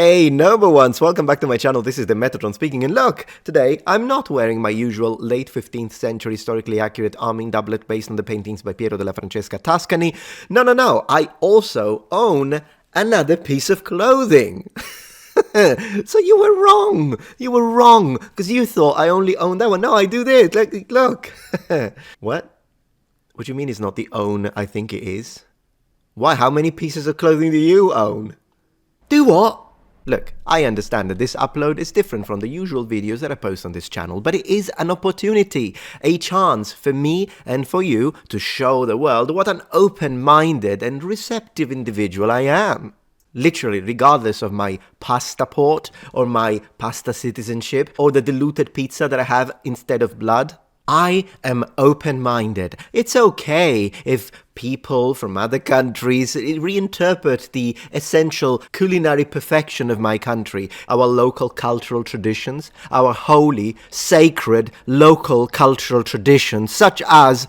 Hey, number ones, welcome back to my channel. This is the Metatron speaking, and look, today I'm not wearing my usual late 15th century historically accurate arming doublet based on the paintings by Piero della Francesca Tuscany. No, I also own another piece of clothing. So you were wrong, because you thought I only own that one. No, I do this, look. What do you mean it's not the own I think it is? Why, how many pieces of clothing do you own? Do what? Look, I understand that this upload is different from the usual videos that I post on this channel, but it is an opportunity, a chance for me and for you to show the world what an open-minded and receptive individual I am. Literally, regardless of my passport or my pasta citizenship or the diluted pizza that I have instead of blood. I am open-minded. It's okay if people from other countries reinterpret the essential culinary perfection of my country, our local cultural traditions, our holy, sacred, local cultural traditions, such as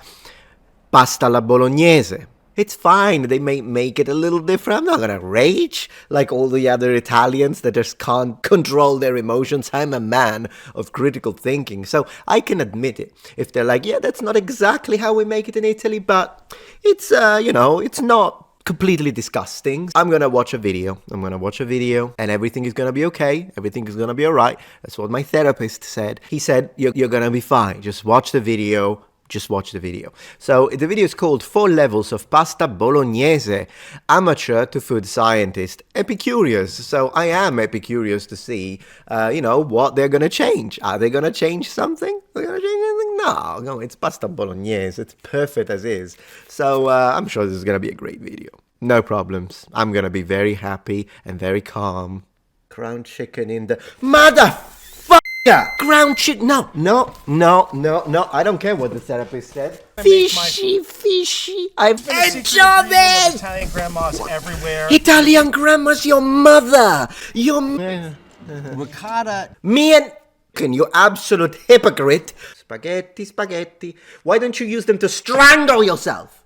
pasta alla bolognese. It's fine, they may make it a little different. I'm not gonna rage like all the other Italians that just can't control their emotions. I'm a man of critical thinking, so I can admit it. If they're like, yeah, that's not exactly how we make it in Italy, but it's, it's not completely disgusting. I'm gonna watch a video, and everything is gonna be okay, everything is gonna be alright. That's what my therapist said. He said, you're gonna be fine, just watch the video. Just watch the video. So the video is called 4 Levels of Pasta Bolognese, Amateur to Food Scientist, Epicurious. So I am epicurious to see, what they're going to change. Are they going to change something? They're going to change anything? No, it's Pasta Bolognese. It's perfect as is. So I'm sure this is going to be a great video. No problems. I'm going to be very happy and very calm. Ground chicken in the... Ground chicken. No. I don't care what the therapist said. Fishy. I've anchovies. Italian grandmas everywhere. Italian grandma's your mother. Ricotta. Me and... You absolute hypocrite. Spaghetti. Why don't you use them to strangle yourself?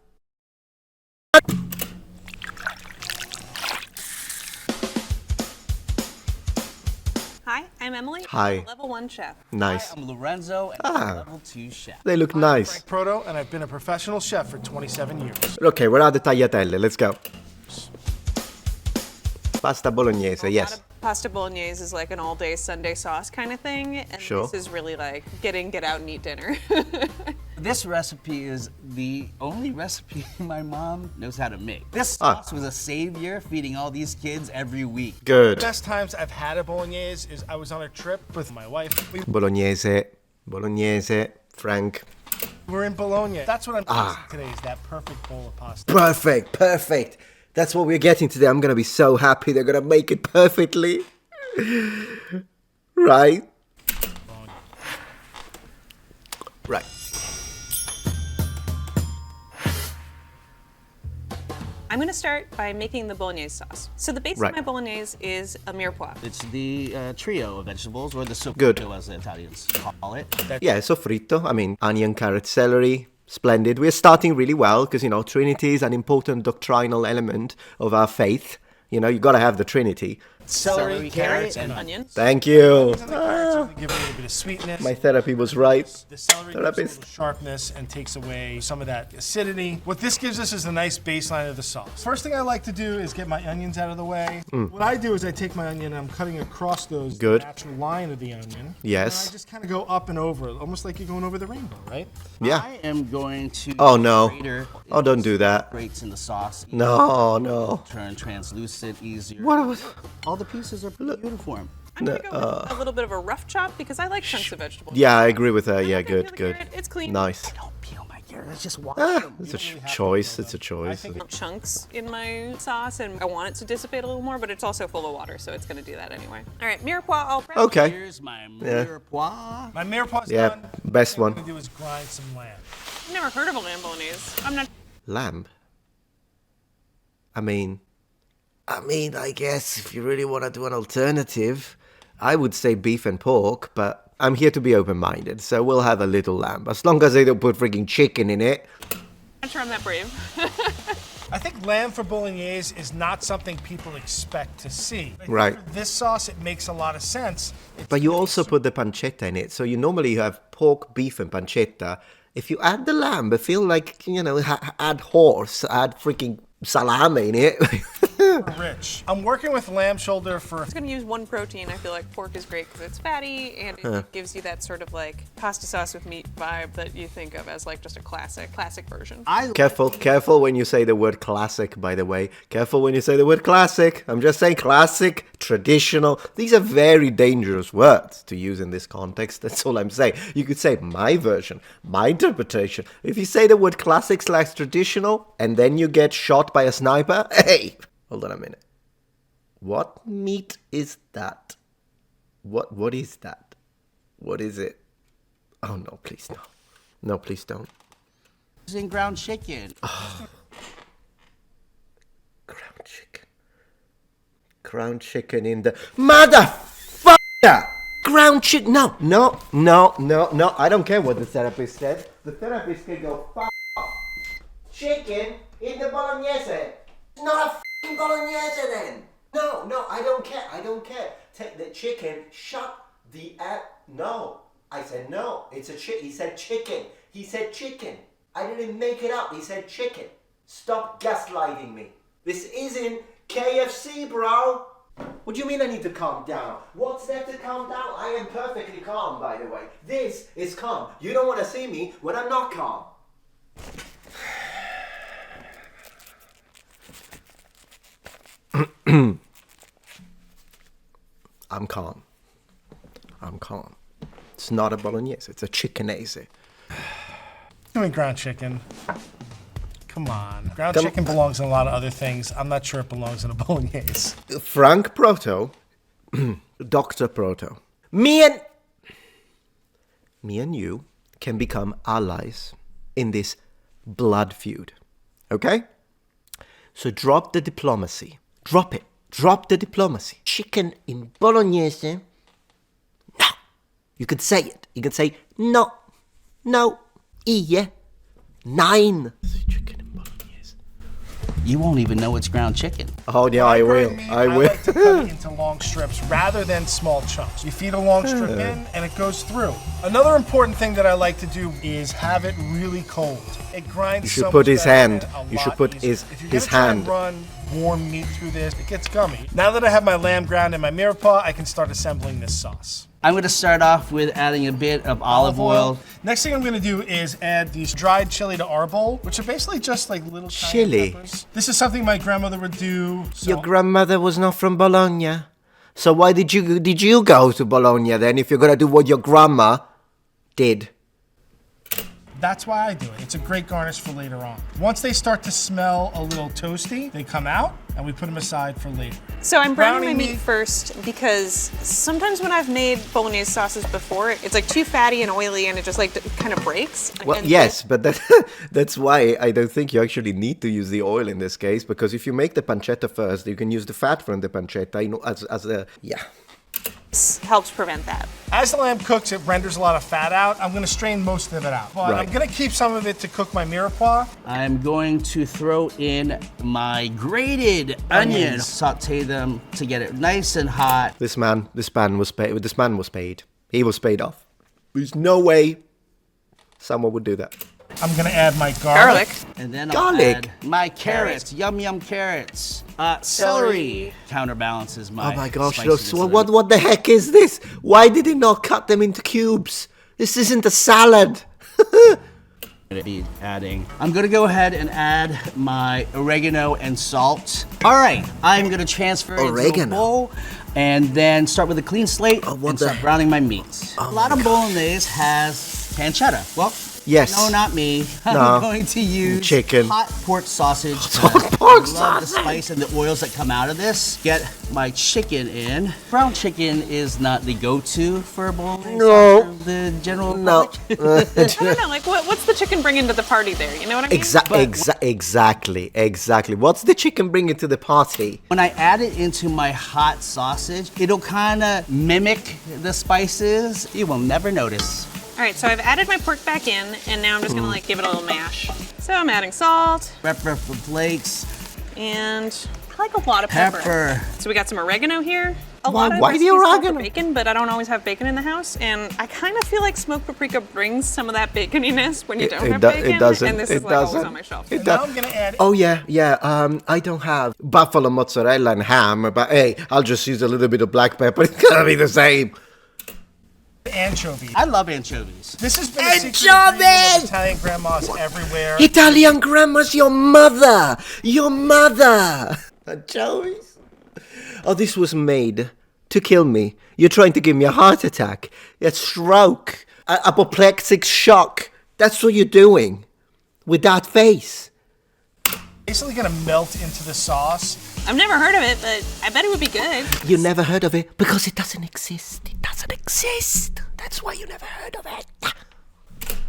Hi, I'm Emily. Hi. I'm a level 1 chef. Nice. Hi, I'm Lorenzo, and I'm a level 2 chef. They look nice. Frank Proto, and I've been a professional chef for 27 years. Okay, where are the tagliatelle? Let's go. Pasta bolognese, yes. Pasta bolognese is like an all-day Sunday sauce kind of thing, and Sure. This is really like get out and eat dinner. This recipe is the only recipe my mom knows how to make. This sauce was a savior feeding all these kids every week. Good. The best times I've had a bolognese is I was on a trip with my wife. Bolognese, Frank. We're in Bologna. That's what I'm tasting today, is that perfect bowl of pasta. Perfect. That's what we're getting today. I'm gonna be so happy they're gonna make it perfectly. Right? Right. I'm going to start by making the bolognese sauce. So the base of my bolognese is a mirepoix. It's the trio of vegetables, or the soffritto, Good. as the Italians call it. Yeah, soffritto. I mean, onion, carrot, celery. Splendid. We're starting really well because, Trinity is an important doctrinal element of our faith. You gotta have the Trinity. Celery, carrots, and Onions. Thank you. The carrots only give it a little bit of sweetness. My therapy was right. The celery gives a Therapist. little sharpness and takes away some of that acidity. What this gives us is a nice baseline of the sauce. First thing I like to do is get my onions out of the way. What I do is I take my onion and I'm cutting across those Good. the natural line of the onion. Yes. And I just kind of go up and over, almost like you're going over the rainbow, right? Yeah. I am going to... Oh, no. grater. Oh, don't do that. Grates in the sauce. No. Turn translucent easier. What was... All the pieces are pretty uniform. I'm going to go with a little bit of a rough chop because I like chunks of vegetables. Yeah, I agree with her. Yeah, I feel good. carrot. It's clean. Nice. Don't peel my carrots, just wash them. It's a choice. Chunks in my sauce, and I want it to dissipate a little more, but it's also full of water, so it's going to do that anyway. All right, mirepoix all prepped. Okay. Here's my mirepoix. My mirepoix is Yeah, done. best What one. I'm going to do is grind some lamb. I've never heard of a lamb bolognese. I'm not... Lamb. I mean, I guess if you really want to do an alternative, I would say beef and pork, but I'm here to be open-minded, so we'll have a little lamb. As long as they don't put freaking chicken in it. I'm not sure I'm that brave. I think lamb for bolognese is not something people expect to see. Right. For this sauce, it makes a lot of sense. But you also put the pancetta in it. So you normally have pork, beef, and pancetta. If you add the lamb, I feel like, you know, add horse, add freaking salami in it. Rich. I'm working with lamb shoulder for... I was gonna use one protein. I feel like pork is great because it's fatty and it gives you that sort of like pasta sauce with meat vibe that you think of as like just a classic version. Careful when you say the word classic, by the way. Careful when you say the word classic. I'm just saying classic, traditional. These are very dangerous words to use in this context. That's all I'm saying. You could say my version, my interpretation. If you say the word classic/traditional and then you get shot by a sniper, hey! Hold on a minute. What meat is that? What is that? What is it? Oh no, please no. No, please don't. Using ground chicken. Ground chicken. Ground chicken in the motherfucker! Ground chicken. No. I don't care what the therapist said. The therapist can go fuck off. Chicken in the bolognese. Not a f***ing bolognese then. No, I don't care. Take the chicken, shut the no. I said no, it's a chicken. He said chicken. I didn't make it up, he said chicken. Stop gaslighting me. This isn't KFC, bro. What do you mean I need to calm down? What's there to calm down? I am perfectly calm, by the way. This is calm. You don't want to see me when I'm not calm. I'm calm. It's not a bolognese, it's a chickenese. Doing ground chicken. Come on. Ground chicken belongs in a lot of other things. I'm not sure it belongs in a bolognese. Frank Proto, Dr. Proto. Me and you can become allies in this blood feud. Okay? So drop the diplomacy. Drop it. Drop the diplomacy. Chicken in bolognese. No. You could say it. You could say no. Yeah. 9. Chicken in bolognese. You won't even know it's ground chicken. Oh yeah, I will. I like to cut it into long strips rather than small chunks. You feed a long strip in and it goes through. Another important thing that I like to do is have it really cold. It grinds. You should put his hand. You should put his hand. Run warm meat through this, it gets gummy. Now that I have my lamb ground in my mirepoix, I can start assembling this sauce. I'm gonna start off with adding a bit of olive oil. Next thing I'm gonna do is add these dried chili to our bowl, which are basically just like little chili peppers. This is something my grandmother would do. So. Your grandmother was not from Bologna. So why did you go to Bologna then if you're gonna do what your grandma did? That's why I do it. It's a great garnish for later on. Once they start to smell a little toasty, they come out and we put them aside for later. So I'm browning my meat first because sometimes when I've made bolognese sauces before, it's like too fatty and oily and it just like kind of breaks. Well, and yes, but that's why I don't think you actually need to use the oil in this case, because if you make the pancetta first, you can use the fat from the pancetta, you know, as a, yeah. Helps prevent that. As the lamb cooks, it renders a lot of fat out. I'm gonna strain most of it out. But I'm gonna keep some of it to cook my mirepoix. I'm going to throw in my grated onions, saute them to get it nice and hot. This man was paid. He was paid off. There's no way someone would do that. I'm gonna add my garlic. And then I'll add my carrots, yum carrots. Celery counterbalances my Oh my gosh, spiciness. what the heck is this? Why did he not cut them into cubes? This isn't a salad. I'm gonna go ahead and add my oregano and salt. All right, I'm gonna transfer it into a bowl and then start with a clean slate and start browning my meats. A lot of bolognese has pancetta. Well, yes. No, not me. I'm going to use chicken. Hot pork sausage. Pork I love the spice and the oils that come out of this. Get my chicken in. Brown chicken is not the go-to for bolognese. No. The general public. I don't know, like what's the chicken bringing to the party there? You know what I mean? Exactly. What's the chicken bringing to the party? When I add it into my hot sausage, it'll kind of mimic the spices. You will never notice. All right, so I've added my pork back in, and now I'm just gonna like give it a little mash. So I'm adding salt. Pepper for flakes. And I like a lot of pepper. So we got some oregano here. Why the recipes call for oregano? bacon, but I don't always have bacon in the house, and I kind of feel like smoked paprika brings some of that baconiness when you don't have bacon. It doesn't. And this it is like doesn't. always on my shelf. Now I'm gonna add. Oh yeah. I don't have buffalo mozzarella and ham, but hey, I'll just use a little bit of black pepper. It's gonna be the same. Anchovy. I love anchovies. This has been a secret ingredient of Italian grandmas everywhere. Italian grandma's your mother. Your mother. Anchovies. Oh, this was made to kill me. You're trying to give me a heart attack, a stroke, a apoplectic shock. That's what you're doing with that face. Basically gonna melt into the sauce. I've never heard of it, but I bet it would be good. You never heard of it because it doesn't exist. It doesn't exist. That's why you never heard of it.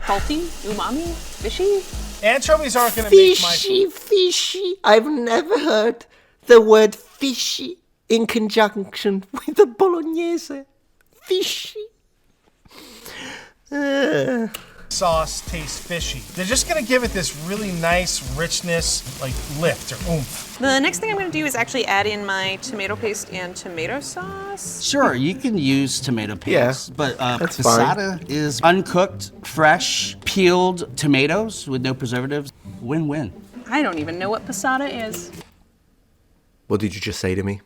Salty, umami, fishy. Anchovies aren't gonna make my... Fishy. I've never heard the word fishy in conjunction with the bolognese. Fishy. Sauce tastes fishy. They're just gonna give it this really nice richness, like lift or oomph. The next thing I'm gonna do is actually add in my tomato paste and tomato sauce. Sure, you can use tomato paste, Yeah, but that's fine. passata is uncooked, fresh, peeled tomatoes with no preservatives. Win-win. I don't even know what passata is. What did you just say to me?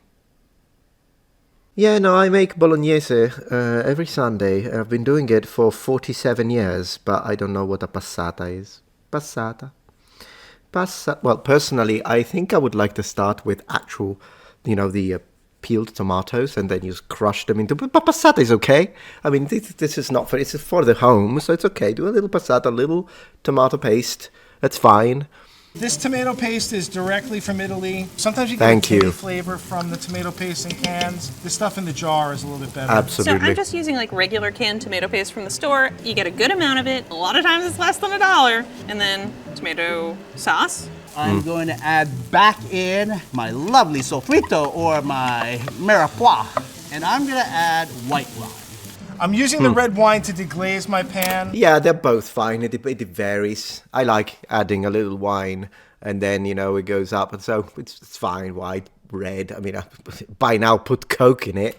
Yeah, no, I make bolognese every Sunday. I've been doing it for 47 years, but I don't know what a passata is. Passata. Well, personally, I think I would like to start with actual, the peeled tomatoes and then just crush them into... But passata is okay. I mean, this is not for... It's for the home, so it's okay. Do a little passata, a little tomato paste. That's fine. This tomato paste is directly from Italy. Sometimes you get a chili flavor from the tomato paste in cans. This stuff in the jar is a little bit better. Absolutely. So I'm just using like regular canned tomato paste from the store. You get a good amount of it. A lot of times it's less than $1. And then tomato sauce. I'm going to add back in my lovely soffritto or my mirepoix. And I'm going to add white wine. I'm using the red wine to deglaze my pan. Yeah, they're both fine. It varies. I like adding a little wine, and then, it goes up. And so it's fine, white, red. I mean, by now put Coke in it.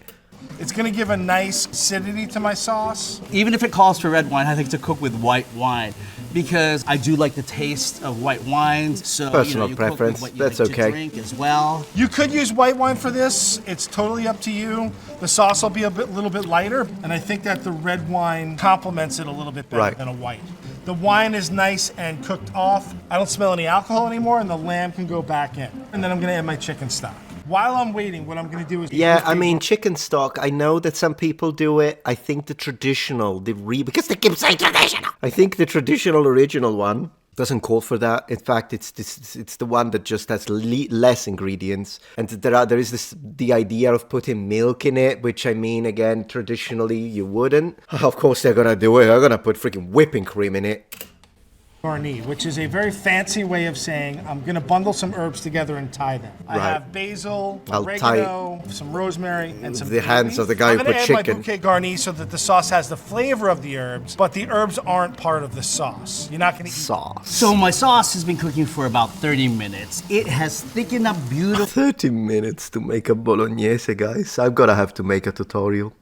It's going to give a nice acidity to my sauce. Even if it calls for red wine, I think to cook with white wine because I do like the taste of white wines. So personal you preference. Cook with what you That's like okay. to drink as well. You could use white wine for this. It's totally up to you. The sauce will be little bit lighter, and I think that the red wine complements it a little bit better than a white. The wine is nice and cooked off. I don't smell any alcohol anymore, and the lamb can go back in. And then I'm going to add my chicken stock. While I'm waiting, what I'm going to do is... Yeah, I mean, chicken stock, I know that some people do it. I think the traditional, because they keep saying traditional. I think the traditional original one doesn't call for that. In fact, it's the one that just has less ingredients. And there is the idea of putting milk in it, which I mean, again, traditionally you wouldn't. Of course they're going to do it. They're going to put freaking whipping cream in it. Garni, which is a very fancy way of saying I'm going to bundle some herbs together and tie them. I have basil, oregano, some rosemary, and some the hands of the guy who put chicken. I'm going to add my bouquet garni so that the sauce has the flavor of the herbs, but the herbs aren't part of the sauce. You're not going to eat sauce. So my sauce has been cooking for about 30 minutes. It has thickened up beautiful. 30 minutes to make a bolognese, guys. I've got to have to make a tutorial.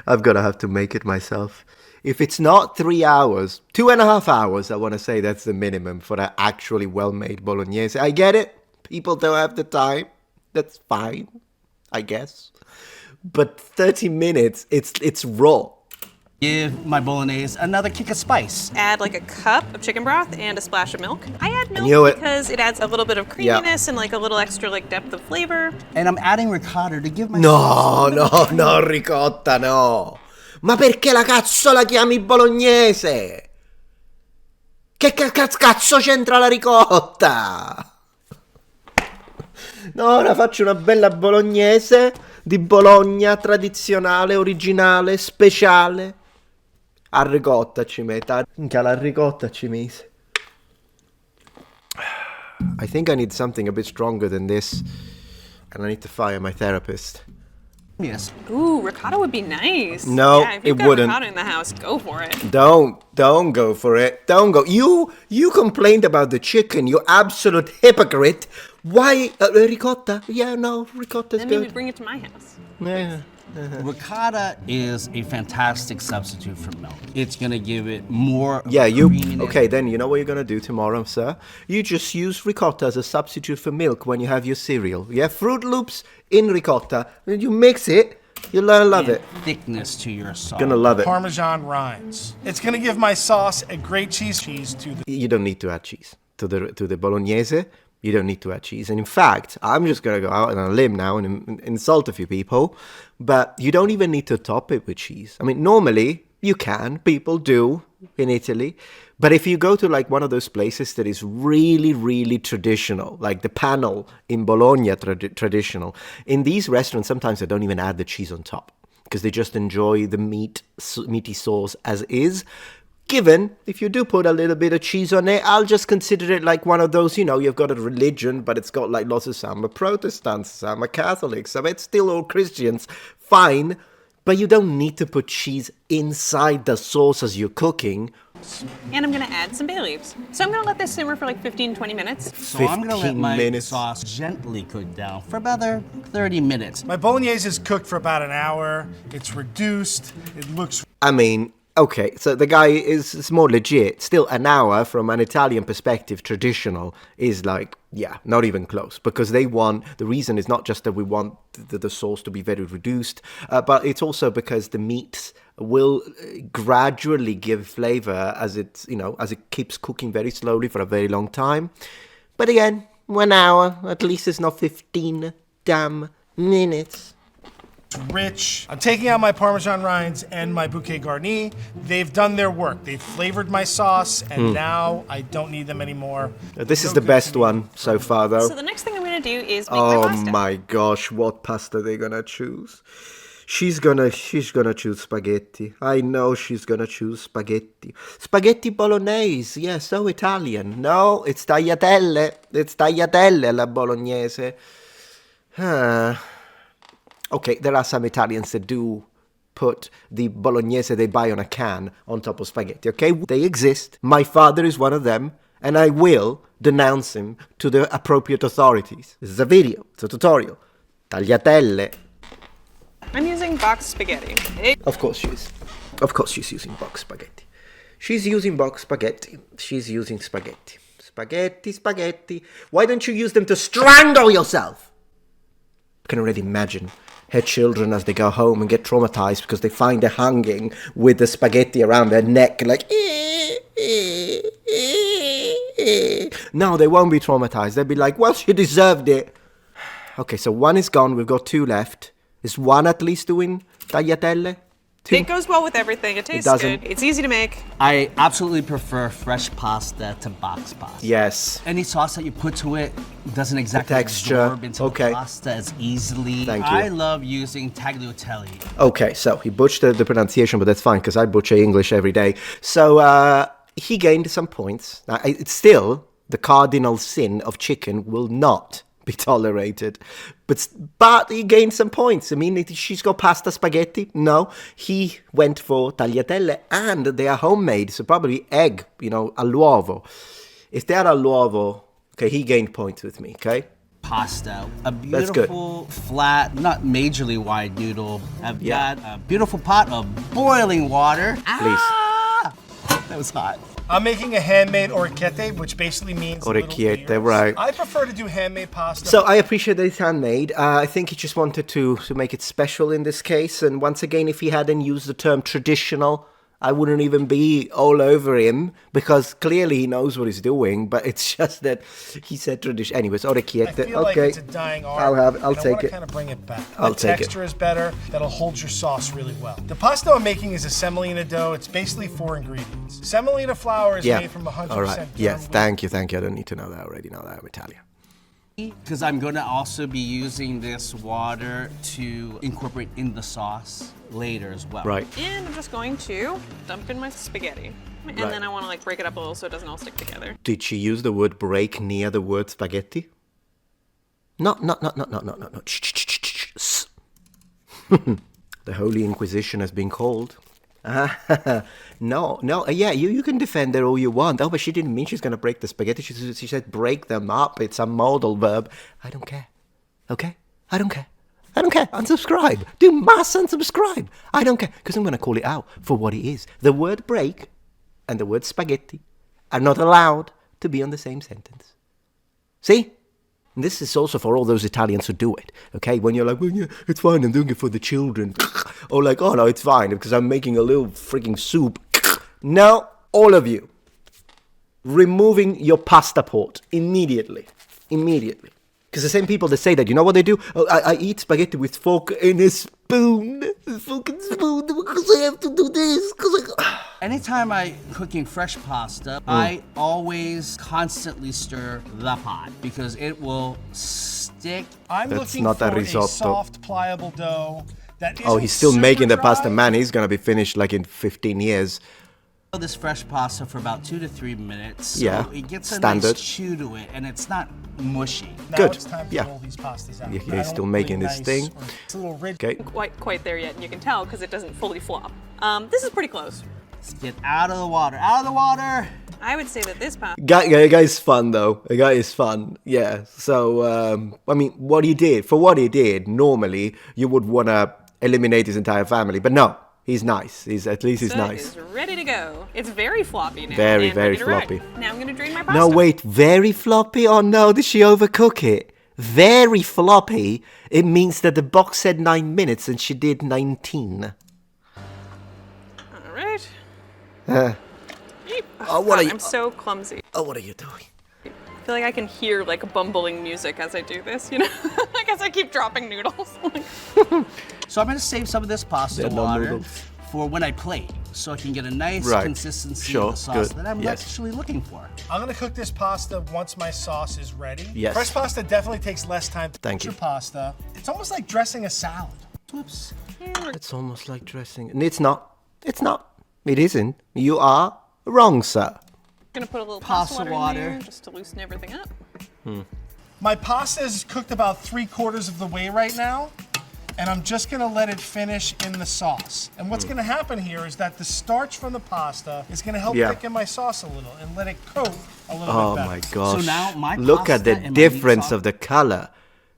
I've got to have to make it myself. If it's not 3 hours, 2.5 hours, I want to say that's the minimum for an actually well-made bolognese. I get it. People don't have the time. That's fine, I guess. But 30 minutes, it's raw. Give my bolognese another kick of spice. Add like a cup of chicken broth and a splash of milk. I add milk because it adds a little bit of creaminess and like a little extra like depth of flavor. And I'm adding ricotta to give my No, ricotta, no. Ma perché la cazzo la chiami bolognese? Che cazzo c'entra la ricotta? No, ora faccio una bella bolognese di Bologna, tradizionale, originale, speciale. A ricotta ci metta. Minchia, la ricotta ci mise. I think I need something a bit stronger than this. And I need to fire my therapist. Yes. Ooh, ricotta would be nice. No, yeah, if you've it got wouldn't. ricotta in the house, go for it. Don't go for it. Don't go. You complained about the chicken, you absolute hypocrite. Why ricotta? Yeah, no, ricotta's Then good. maybe bring it to my house. Yeah. Ricotta is a fantastic substitute for milk. It's gonna give it more. Yeah, you creaminess. okay? Then you know what you're gonna do tomorrow, sir. You just use ricotta as a substitute for milk when you have your cereal. Yeah, Fruit Loops in ricotta. Then you mix it. You'll love it. Thickness to your sauce. Gonna love it. Parmesan rinds. It's gonna give my sauce a great cheese to the. You don't need to add cheese to the bolognese. You don't need to add cheese. And in fact, I'm just going to go out on a limb now and insult a few people, but you don't even need to top it with cheese. I mean, normally you can. People do in Italy. But if you go to like one of those places that is really, really traditional, like the panel in Bologna traditional, in these restaurants, sometimes they don't even add the cheese on top because they just enjoy the meaty sauce as is. Given, if you do put a little bit of cheese on it, I'll just consider it like one of those, you've got a religion, but it's got like lots of some are Protestants, some are Catholics, some it's still all Christians. Fine, but you don't need to put cheese inside the sauce as you're cooking. And I'm gonna add some bay leaves. So I'm gonna let this simmer for like 15-20 minutes. So I'm gonna let 15 my minutes. sauce gently cook down for about 30 minutes. My bolognese is cooked for about an hour. It's reduced. It looks. I mean, okay, so the guy is more legit. Still, an hour from an Italian perspective, traditional, is like, yeah, not even close. Because the reason is not just that we want the sauce to be very reduced, but it's also because the meats will gradually give flavor as it keeps cooking very slowly for a very long time. But again, 1 hour, at least it's not 15 damn minutes. Rich. I'm taking out my Parmesan rinds and my bouquet garni. They've done their work. They've flavored my sauce, and now I don't need them anymore. This is the best one so far, though. So the next thing I'm gonna do is make my pasta. Oh my gosh, what pasta they're gonna choose? She's gonna choose spaghetti. I know she's gonna choose spaghetti. Spaghetti bolognese, yeah, so Italian. No, it's tagliatelle. It's tagliatelle alla bolognese. Okay, there are some Italians that do put the bolognese they buy on a can on top of spaghetti, okay? They exist. My father is one of them, and I will denounce him to the appropriate authorities. This is a video. It's a tutorial. Tagliatelle. I'm using box spaghetti. Of course she is. Of course she's using box spaghetti. She's using box spaghetti. She's using spaghetti. Spaghetti. Why don't you use them to strangle yourself? I can already imagine her children as they go home and get traumatized because they find her hanging with the spaghetti around their neck like no, they won't be traumatized. They'll be like, well, she deserved it. Okay, so one is gone. We've got two left. Is one at least doing tagliatelle? Two? It goes well with everything. It tastes doesn't. good. It's easy to make. I absolutely prefer fresh pasta to box pasta. Yes. Any sauce that you put to it doesn't exactly texture. absorb into Okay. the pasta as easily. Thank you. I love using tagliatelle. Okay, so he butchered the pronunciation, but that's fine because I butcher English every day. So he gained some points. Now, it's still the cardinal sin of chicken will not be tolerated. But he gained some points. I mean, she's got pasta spaghetti. No, he went for tagliatelle, and they are homemade, so probably egg, all'uovo. If they are all'uovo, okay, he gained points with me, okay? Pasta, a That's good. beautiful, flat, not majorly wide noodle. I've got a beautiful pot of boiling water. Please. Ah! That was hot. I'm making a handmade orecchiette, which basically means Orecchiette, little ears. right. I prefer to do handmade pasta. So I appreciate that it's handmade. I think he just wanted to make it special in this case. And once again, if he hadn't used the term traditional, I wouldn't even be all over him because clearly he knows what he's doing. But it's just that he said tradition. Anyways, orecchiette. I feel Okay, like it's a dying art. I'll take I want to it. kind of bring it back. I'll the take it. texture is better. That'll hold your sauce really well. The pasta I'm making is a semolina dough. It's basically 4 ingredients. Semolina flour is made from 100% All right. durum Yes. wheat. Thank you. I don't need to know that. I already know that. I'm Italian. Because I'm going to also be using this water to incorporate in the sauce later as well. Right. And I'm just going to dump in my spaghetti. And Right. then I want to break it up a little so it doesn't all stick together. Did she use the word break near the word spaghetti? No. Shh. The Holy Inquisition has been called. No, yeah, you can defend her all you want. Oh, but she didn't mean she's going to break the spaghetti. She said break them up. It's a modal verb. I don't care. Okay? I don't care. I don't care. Unsubscribe. Do mass unsubscribe. I don't care. Because I'm going to call it out for what it is. The word break and the word spaghetti are not allowed to be on the same sentence. See? And this is also for all those Italians who do it, okay? When you're like, well, yeah, it's fine, I'm doing it for the children. Or like, oh, no, it's fine, because I'm making a little freaking soup. Now, all of you, removing your pasta pot immediately. Immediately. Because the same people that say that, you know what they do? Oh, I eat spaghetti with fork and a spoon. A fucking spoon, because I have to do this. Anytime I'm cooking fresh pasta, I always constantly stir the pot because it will stick. I'm That's looking not for a risotto. soft, pliable dough that Oh, isn't he's still super making the dry. pasta. Man, he's going to be finished like in 15 years. This fresh pasta for about 2 to 3 minutes. So Yeah, it gets a standard. nice chew to it and it's not mushy. Now Good, it's time to yeah. roll these pastas out. Yeah, I he's don't still really making this nice thing. or- It's a little rich. Okay. Quite there yet, and you can tell because it doesn't fully flop. This is pretty close. Let's get out of the water. Out of the water! I would say that this pasta Guy is fun though. The guy is fun. Yeah. So I mean, what he did, normally you would want to eliminate his entire family, but no, he's nice. At least he's nice. is ready to go. It's very floppy now. Very, and very ready to rock. floppy. Now I'm going to drain my pasta. No, wait, very floppy? Oh no, did she overcook it? Very floppy. It means that the box said 9 minutes and she did 19. All right. Yeep. Oh, what God, are you? I'm so clumsy. Oh, what are you doing? I feel like I can hear like bumbling music as I do this, you know? Like as I keep dropping noodles. So I'm gonna save some of this pasta They're not water noodles. for when I plate, so I can get a nice Right. consistency Sure, of the sauce good. that I'm Yes. actually looking for. I'm gonna cook this pasta once my sauce is ready. Yes. Fresh pasta definitely takes less time to Thank cook you. your pasta. It's almost like dressing a salad. Whoops. It's almost like dressing. And it's not. It's not. It isn't. You are wrong, sir. I'm gonna put a little Pasta pasta water water. in there just to loosen everything up. My pasta is cooked about 3/4 of the way right now, and I'm just gonna let it finish in the sauce. And what's gonna happen here is that the starch from the pasta is gonna help Yeah. thicken my sauce a little and let it coat a little Oh bit better. my gosh. now my Look at pasta the and my meat difference sauce- of the color.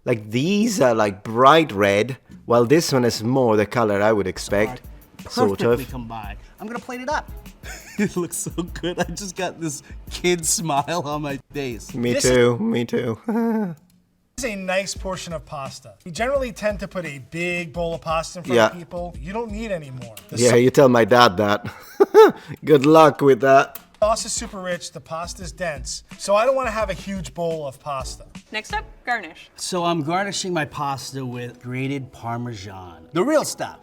Like these are like bright red, while this one is more the color I would expect. Sort Perfectly of. combined. I'm gonna plate it up. It looks so good. I just got this kid smile on my face. Me This- too, me too. This is a nice portion of pasta. We generally tend to put a big bowl of pasta in front Yeah. of people. You don't need any more. The Yeah, you tell my dad that. Good luck with that. sauce is super rich, the pasta is dense, so I don't want to have a huge bowl of pasta. Next up, garnish. So I'm garnishing my pasta with grated Parmesan. The real stuff.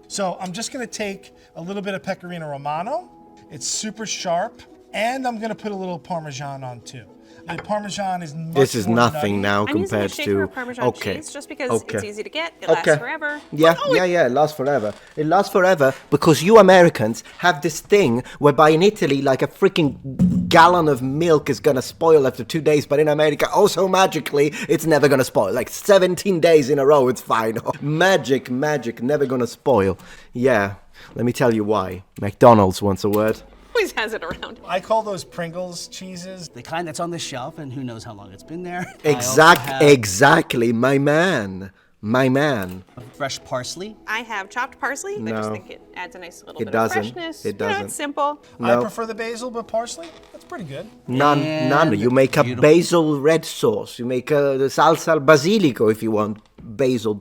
So I'm just gonna take a little bit of Pecorino Romano. It's super sharp, and I'm gonna put a little Parmesan on too. The Parmesan is much This is more nothing nutty. now I'm using a compared shaker to. of Parmesan Okay. cheese just because Okay. it's easy to get. It lasts forever. Yeah, it lasts forever. It lasts forever because you Americans have this thing whereby in Italy, like a freaking gallon of milk is gonna spoil after 2 days, but in America, also magically, it's never gonna spoil. Like 17 days in a row, it's fine. Magic, never gonna spoil. Yeah, let me tell you why. McDonald's wants a word. Always has it around. I call those Pringles cheeses. The kind that's on the shelf and who knows how long it's been there. I also have Exactly, my man. My man. fresh parsley. I have chopped parsley. I just No. think it adds a nice little It bit doesn't. of freshness. It You know, doesn't. it's simple. I No. prefer the basil, but parsley, that's pretty good. None. And You make a beautiful. basil red sauce. You make the salsa al basilico if you want. Basil.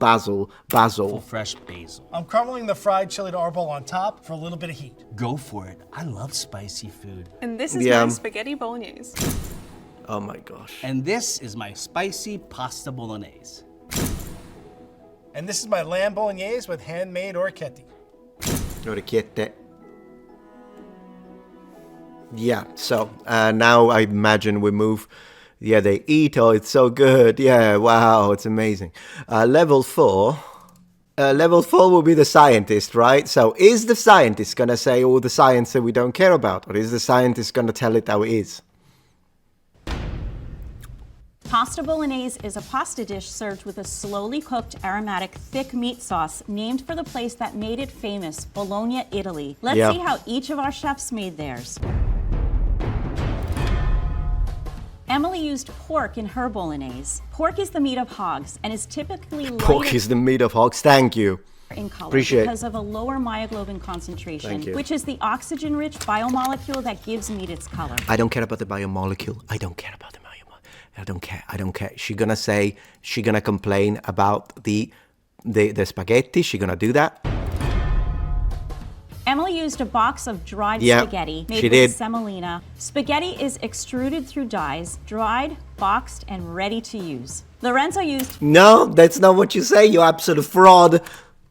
Fresh basil. I'm crumbling the fried chili to arbol on top for a little bit of heat. Go for it. I love spicy food. And this is Yeah. my spaghetti bolognese. Oh my gosh. And this is my spicy pasta bolognese. And this is my lamb bolognese with handmade orecchiette. Orecchiette. Yeah, so now I imagine we move. Yeah, they eat. Oh, it's so good. Yeah, wow, it's amazing. Level 4. Level 4 will be the scientist, right? So is the scientist going to say all the science that we don't care about? Or is the scientist going to tell it how it is? Pasta bolognese is a pasta dish served with a slowly cooked, aromatic, thick meat sauce named for the place that made it famous, Bologna, Italy. Let's see how each of our chefs made theirs. Emily used pork in her bolognese. Pork is the meat of hogs and is typically Pork is the meat of hogs, thank you. In color Appreciate because of a lower myoglobin concentration, which is the oxygen-rich biomolecule that gives meat its color. I don't care about the biomolecule. I don't care about the biomolecule. I don't care. She's gonna complain about the spaghetti. She's gonna do that. Emily used a box of dried spaghetti made with semolina. Spaghetti is extruded through dyes, dried, boxed, and ready to use. Lorenzo used... No, that's not what you say, you absolute fraud.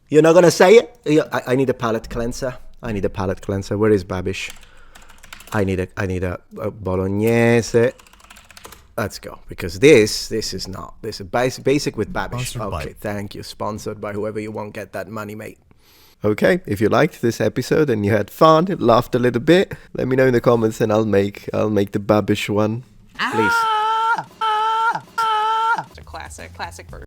You're not gonna say it? I need a palate cleanser. Where is Babish? I need a bolognese. Let's go, because this is basic with Babish. Sponsored thank you. Sponsored by whoever you want. Get that money, mate. Okay, if you liked this episode and you had fun, laughed a little bit, let me know in the comments and I'll make the Babish one. Please. It's a classic version.